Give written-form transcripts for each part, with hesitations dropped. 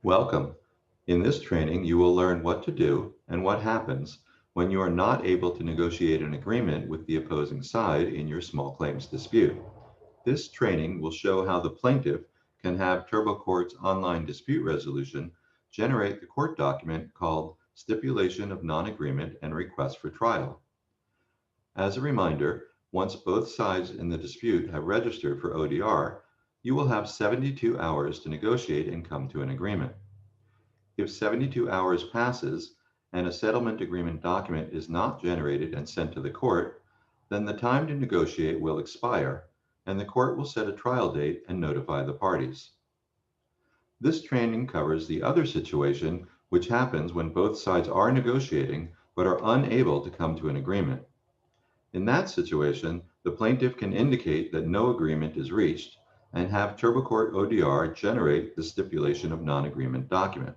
Welcome. In this training, you will learn what to do and what happens when you are not able to negotiate an agreement with the opposing side in your small claims dispute. This training will show how the plaintiff can have TurboCourt's online dispute resolution generate the court document called Stipulation of Non-Agreement and Request for Trial. As a reminder, once both sides in the dispute have registered for ODR, you will have 72 hours to negotiate and come to an agreement. If 72 hours passes and a settlement agreement document is not generated and sent to the court, then the time to negotiate will expire, and the court will set a trial date and notify the parties. This training covers the other situation, which happens when both sides are negotiating but are unable to come to an agreement. In that situation, the plaintiff can indicate that no agreement is reached and have TurboCourt ODR generate the stipulation of non-agreement document.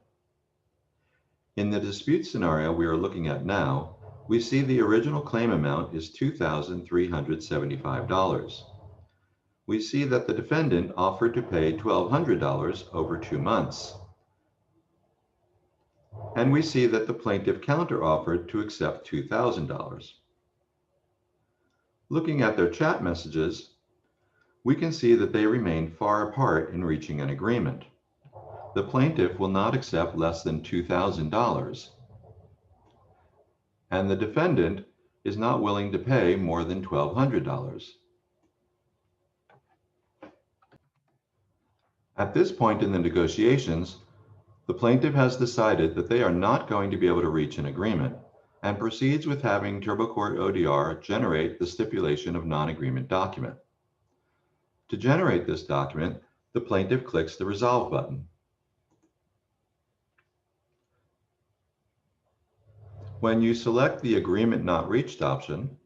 In the dispute scenario we are looking at now, we see the original claim amount is $2,375. We see that the defendant offered to pay $1,200 over 2 months. And we see that the plaintiff counteroffered to accept $2,000. Looking at their chat messages, we can see that they remain far apart in reaching an agreement. The plaintiff will not accept less than $2,000, and the defendant is not willing to pay more than $1,200. At this point in the negotiations, the plaintiff has decided that they are not going to be able to reach an agreement and proceeds with having TurboCourt ODR generate the stipulation of non-agreement document. To generate this document, the plaintiff clicks the Resolve button. When you select the Agreement Not Reached option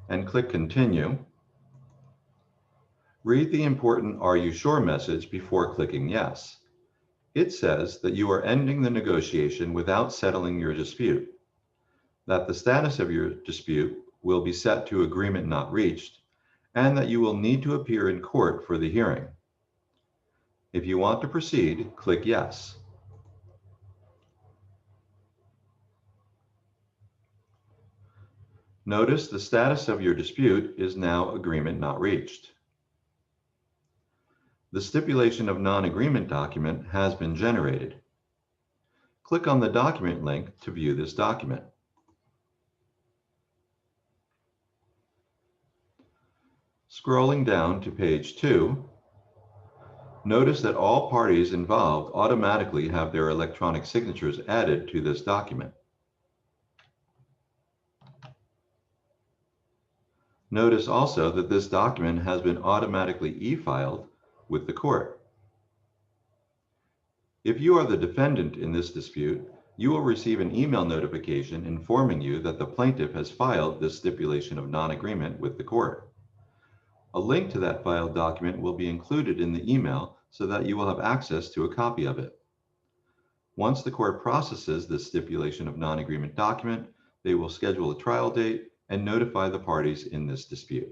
and click Continue, read the important "Are you sure?" message before clicking Yes. It says that you are ending the negotiation without settling your dispute, that the status of your dispute will be set to Agreement Not Reached, and that you will need to appear in court for the hearing. If you want to proceed, click Yes. Notice the status of your dispute is now Agreement Not Reached. The stipulation of non-agreement document has been generated. Click on the document link to view this document. Scrolling down to page 2, notice that all parties involved automatically have their electronic signatures added to this document. Notice also that this document has been automatically e-filed with the court. If you are the defendant in this dispute, you will receive an email notification informing you that the plaintiff has filed this stipulation of non-agreement with the court. A link to that filed document will be included in the email so that you will have access to a copy of it. Once the court processes this stipulation of non-agreement document, they will schedule a trial date and notify the parties in this dispute.